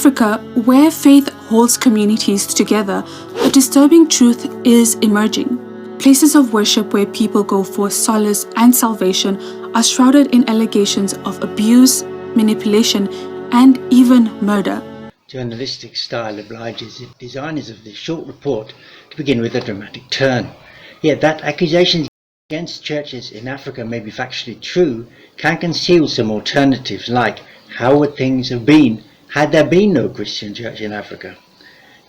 Africa, where faith holds communities together, a disturbing truth is emerging. Places of worship where people go for solace and salvation are shrouded in allegations of abuse, manipulation, and even murder. Journalistic style obliges the designers of this short report to begin with a dramatic turn. Yet that accusations against churches in Africa may be factually true can conceal some alternatives, like how would things have been had there been no Christian church in Africa?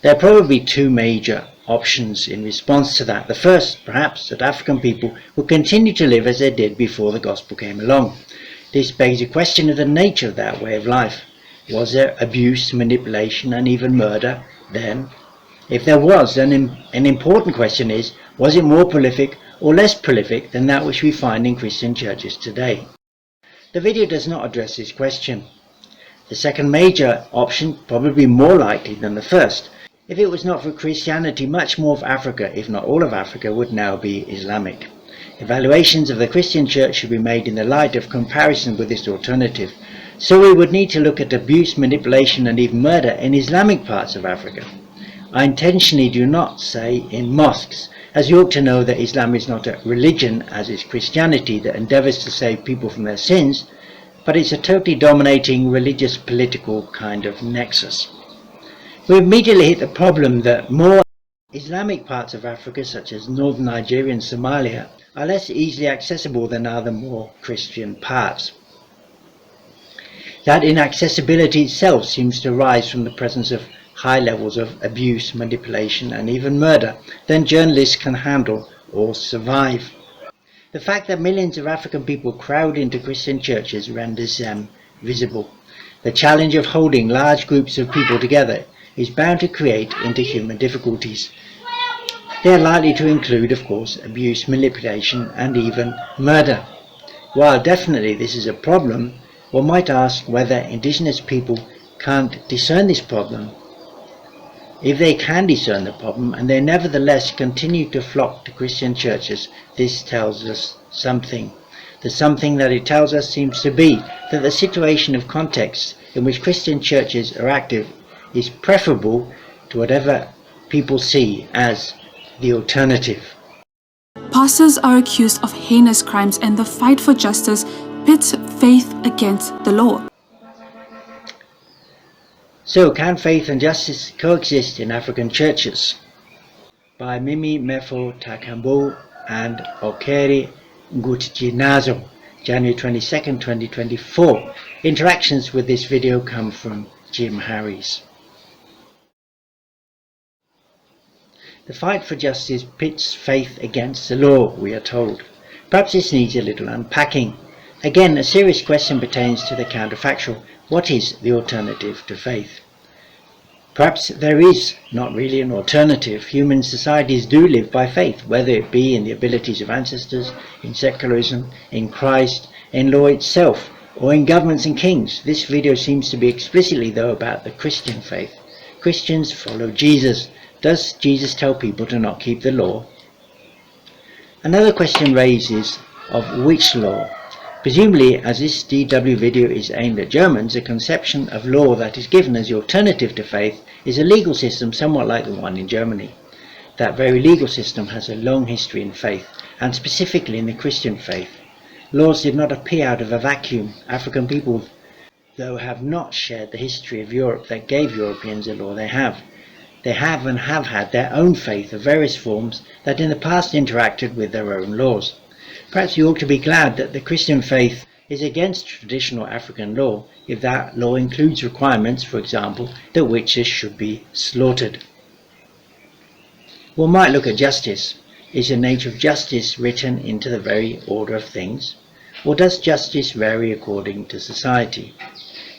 There are probably two major options in response to that. The first, perhaps, that African people would continue to live as they did before the gospel came along. This begs a question of the nature of that way of life. Was there abuse, manipulation, and even murder then? If there was, then an important question is, was it more prolific or less prolific than that which we find in Christian churches today? The video does not address this question. The second major option, probably more likely than the first. If it was not for Christianity, much more of Africa, if not all of Africa, would now be Islamic. Evaluations of the Christian church should be made in the light of comparison with this alternative. So we would need to look at abuse, manipulation, and even murder in Islamic parts of Africa. I intentionally do not say in mosques, as you ought to know that Islam is not a religion, as is Christianity, that endeavours to save people from their sins, but it's a totally dominating religious political kind of nexus. We immediately hit the problem that more Islamic parts of Africa, such as northern Nigeria and Somalia, are less easily accessible than are the more Christian parts. That inaccessibility itself seems to arise from the presence of high levels of abuse, manipulation, and even murder than journalists can handle or survive. The fact that millions of African people crowd into Christian churches renders them visible. The challenge of holding large groups of people together is bound to create interhuman difficulties. They are likely to include, of course, abuse, manipulation, and even murder. While definitely this is a problem, one might ask whether indigenous people can't discern this problem. If they can discern the problem and they nevertheless continue to flock to Christian churches, this tells us something. The something that it tells us seems to be that the situation of context in which Christian churches are active is preferable to whatever people see as the alternative. Pastors are accused of heinous crimes, and the fight for justice pits faith against the law. So, can faith and justice coexist in African churches? By Mimi Mefo Takambo and Okeri Ngutjinazo, January 22nd, 2024. Interactions with this video come from Jim Harries. The fight for justice pits faith against the law, we are told. Perhaps this needs a little unpacking. Again, a serious question pertains to the counterfactual. What is the alternative to faith? Perhaps there is not really an alternative. Human societies do live by faith, whether it be in the abilities of ancestors, in secularism, in Christ, in law itself, or in governments and kings. This video seems to be explicitly, though, about the Christian faith. Christians follow Jesus. Does Jesus tell people to not keep the law? Another question raises of which law. Presumably, as this DW video is aimed at Germans, a conception of law that is given as the alternative to faith is a legal system somewhat like the one in Germany. That very legal system has a long history in faith, and specifically in the Christian faith. Laws did not appear out of a vacuum. African people, though, have not shared the history of Europe that gave Europeans the law they have. They have and have had their own faith of various forms that in the past interacted with their own laws. Perhaps you ought to be glad that the Christian faith is against traditional African law if that law includes requirements, for example, that witches should be slaughtered. One might look at justice. Is the nature of justice written into the very order of things? Or does justice vary according to society?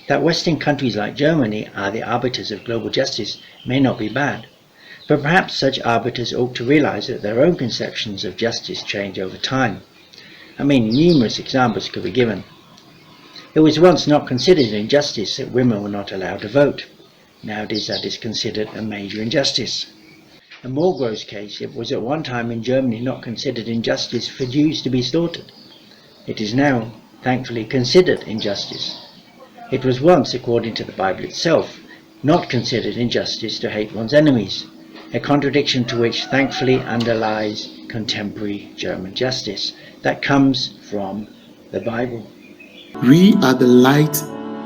That Western countries like Germany are the arbiters of global justice may not be bad, but perhaps such arbiters ought to realize that their own conceptions of justice change over time. Numerous examples could be given. It was once not considered an injustice that women were not allowed to vote. Nowadays that is considered a major injustice. A more gross case, it was at one time in Germany not considered injustice for Jews to be slaughtered. It is now, thankfully, considered injustice. It was once, according to the Bible itself, not considered injustice to hate one's enemies, a contradiction to which thankfully underlies contemporary German justice that comes from the Bible. We are the light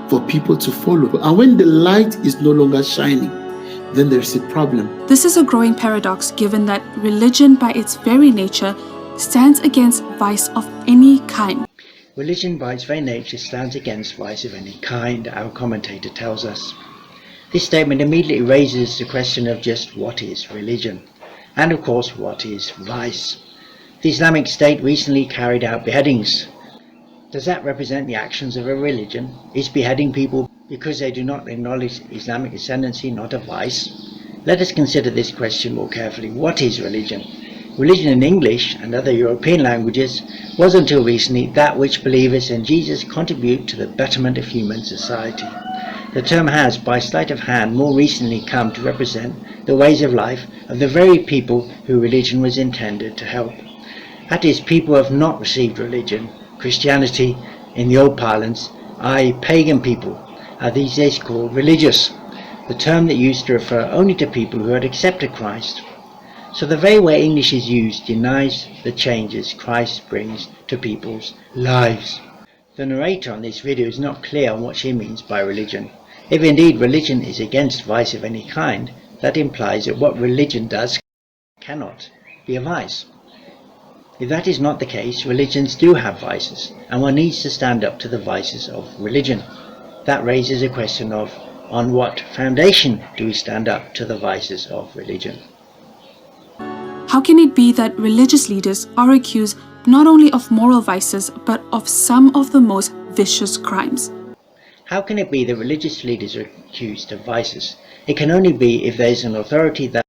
for people to follow. And when the light is no longer shining, then there's a problem. This is a growing paradox given that religion by its very nature stands against vice of any kind. Religion by its very nature stands against vice of any kind, our commentator tells us. This statement immediately raises the question of just what is religion, and of course what is vice. The Islamic State recently carried out beheadings. Does that represent the actions of a religion? Is beheading people because they do not acknowledge Islamic ascendancy not a vice? Let us consider this question more carefully. What is religion? Religion in English and other European languages was until recently that which believers in Jesus contribute to the betterment of human society. The term has, by sleight of hand, more recently come to represent the ways of life of the very people who religion was intended to help. That is, people who have not received religion, Christianity, in the old parlance, i.e. pagan people, are these days called religious, the term that used to refer only to people who had accepted Christ. So the very way English is used denies the changes Christ brings to people's lives. The narrator on this video is not clear on what she means by religion. If indeed religion is against vice of any kind, that implies that what religion does cannot be a vice. If that is not the case, religions do have vices, and one needs to stand up to the vices of religion. That raises a question of, on what foundation do we stand up to the vices of religion? How can it be that religious leaders are accused not only of moral vices, but of some of the most vicious crimes? How can it be that religious leaders are accused of vices? It can only be if there is an authority that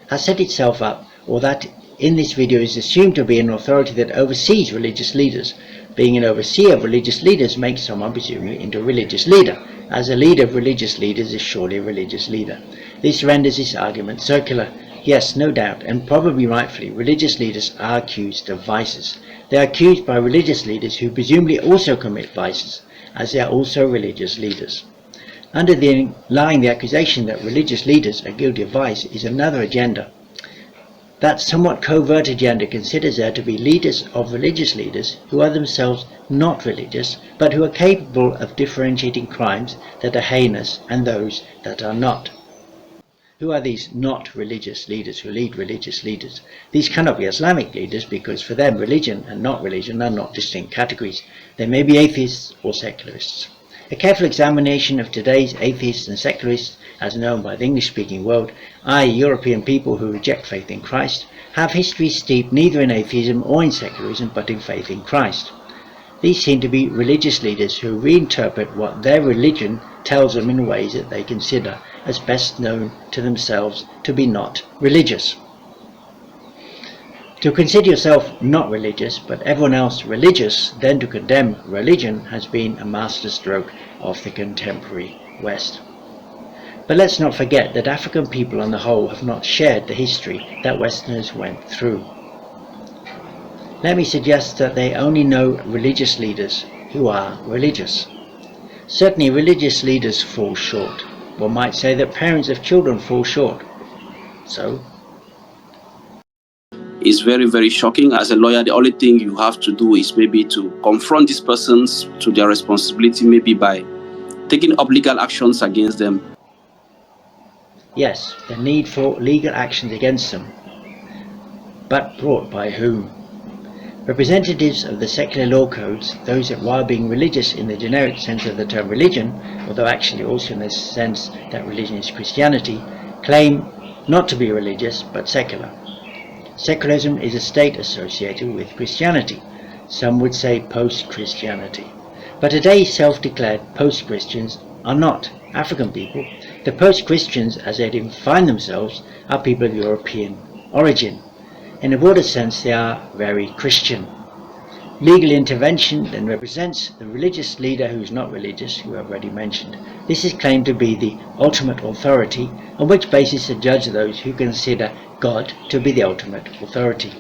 has set itself up, or that in this video is assumed to be an authority that oversees religious leaders. Being an overseer of religious leaders makes someone presumably into a religious leader, as a leader of religious leaders is surely a religious leader. This renders this argument circular. Yes, no doubt, and probably rightfully, religious leaders are accused of vices. They are accused by religious leaders who presumably also commit vices, as they are also religious leaders. Underlying the accusation that religious leaders are guilty of vice is another agenda. That somewhat covert agenda considers there to be leaders of religious leaders who are themselves not religious, but who are capable of differentiating crimes that are heinous and those that are not. Who are these not religious leaders who lead religious leaders? These cannot be Islamic leaders because for them religion and not religion are not distinct categories. They may be atheists or secularists. A careful examination of today's atheists and secularists, as known by the English-speaking world, i.e. European people who reject faith in Christ, have histories steeped neither in atheism or in secularism but in faith in Christ. These seem to be religious leaders who reinterpret what their religion tells them in ways that they consider as best known to themselves to be not religious. To consider yourself not religious, but everyone else religious, then to condemn religion has been a masterstroke of the contemporary West. But let's not forget that African people on the whole have not shared the history that Westerners went through. Let me suggest that they only know religious leaders who are religious. Certainly religious leaders fall short. One might say that parents of children fall short. So? It's very, very shocking. As a lawyer, the only thing you have to do is maybe to confront these persons to their responsibility, maybe by taking up legal actions against them. Yes, the need for legal actions against them. But brought by whom? Representatives of the secular law codes, those that while being religious in the generic sense of the term religion, although actually also in the sense that religion is Christianity, claim not to be religious but secular. Secularism is a state associated with Christianity. Some would say post-Christianity. But today's self-declared post-Christians are not African people. The post-Christians, as they define themselves, are people of European origin. In a broader sense, they are very Christian. Legal intervention then represents the religious leader who is not religious, who I've already mentioned. This is claimed to be the ultimate authority, on which basis to judge those who consider God to be the ultimate authority.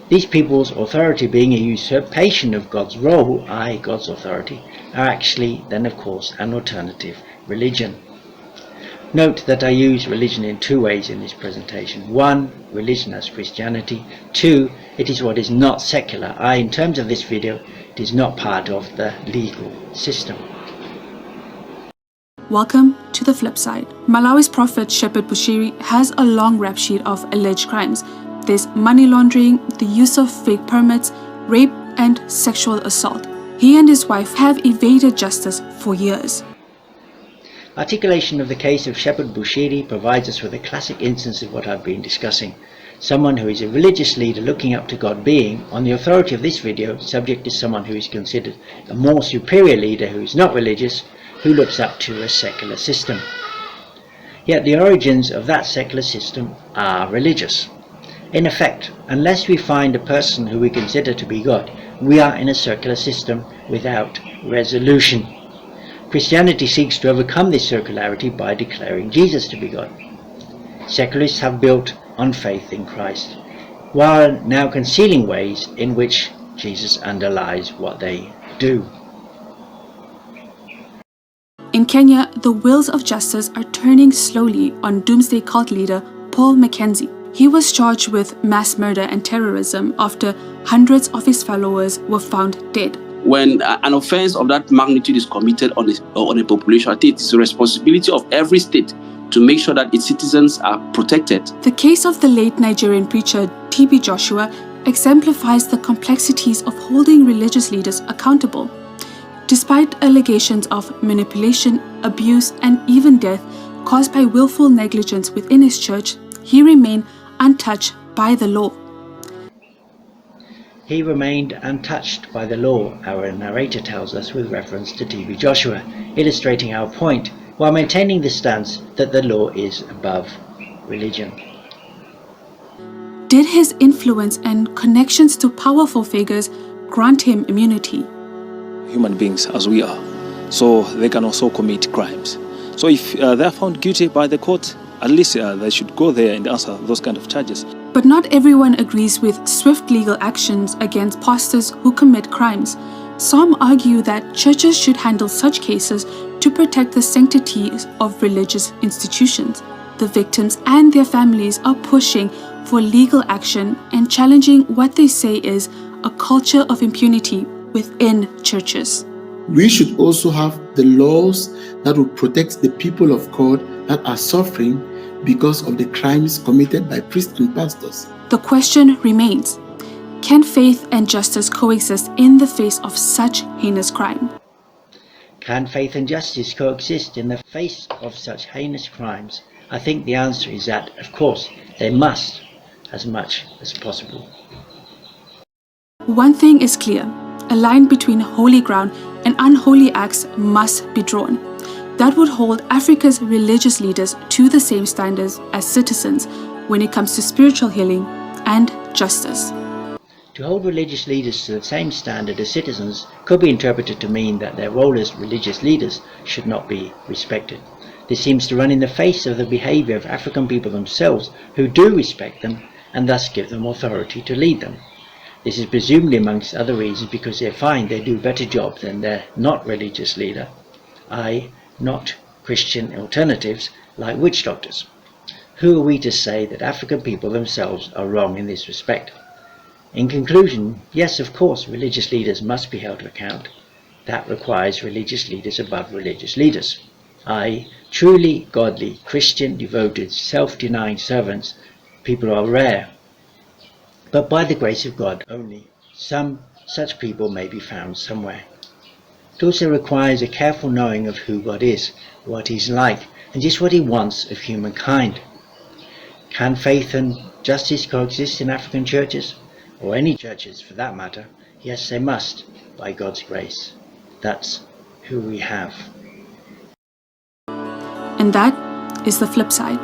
These people's authority being a usurpation of God's role, i.e. God's authority, are actually then of course an alternative religion. Note that I use religion in two ways in this presentation. One, religion as Christianity. Two, it is what is not secular. In terms of this video, it is not part of the legal system. Welcome to the flip side. Malawi's prophet Shepherd Bushiri has a long rap sheet of alleged crimes. There's money laundering, the use of fake permits, rape, and sexual assault. He and his wife have evaded justice for years. Articulation of the case of Shepherd Bushiri provides us with a classic instance of what I've been discussing. Someone who is a religious leader looking up to God being, on the authority of this video, subject to someone who is considered a more superior leader who is not religious, who looks up to a secular system. Yet the origins of that secular system are religious. In effect, unless we find a person who we consider to be God, we are in a circular system without resolution. Christianity seeks to overcome this circularity by declaring Jesus to be God. Secularists have built on faith in Christ, while now concealing ways in which Jesus underlies what they do. In Kenya, the wheels of justice are turning slowly on doomsday cult leader Paul Mackenzie. He was charged with mass murder and terrorism after hundreds of his followers were found dead. When an offense of that magnitude is committed on a population, I think it's the responsibility of every state to make sure that its citizens are protected. The case of the late Nigerian preacher T.B. Joshua exemplifies the complexities of holding religious leaders accountable. Despite allegations of manipulation, abuse, and even death caused by willful negligence within his church, he remained untouched by the law. He remained untouched by the law, our narrator tells us with reference to T.B. Joshua, illustrating our point, while maintaining the stance that the law is above religion. Did his influence and connections to powerful figures grant him immunity? Human beings as we are, so they can also commit crimes. So if they are found guilty by the court, at least they should go there and answer those kind of charges. But not everyone agrees with swift legal actions against pastors who commit crimes. Some argue that churches should handle such cases to protect the sanctity of religious institutions. The victims and their families are pushing for legal action and challenging what they say is a culture of impunity within churches. We should also have the laws that will protect the people of God that are suffering because of the crimes committed by priests and pastors. The question remains, can faith and justice coexist in the face of such heinous crime? Can faith and justice coexist in the face of such heinous crimes? I think the answer is that, of course, they must, as much as possible. One thing is clear, a line between holy ground and unholy acts must be drawn. That would hold Africa's religious leaders to the same standards as citizens when it comes to spiritual healing and justice. To hold religious leaders to the same standard as citizens could be interpreted to mean that their role as religious leaders should not be respected. This seems to run in the face of the behavior of African people themselves, who do respect them and thus give them authority to lead them. This is presumably amongst other reasons because they find they do a better job than their not religious leader, not Christian alternatives like witch doctors. Who are we to say that African people themselves are wrong in this respect? In conclusion, yes, of course, religious leaders must be held to account. That requires religious leaders above religious leaders, truly godly, Christian, devoted, self-denying servants. People are rare, but by the grace of God only, some such people may be found somewhere. It also requires a careful knowing of who God is, what He's like, and just what He wants of humankind. Can faith and justice coexist in African churches? Or any churches for that matter? Yes, they must, by God's grace. That's who we have. And that is the flip side.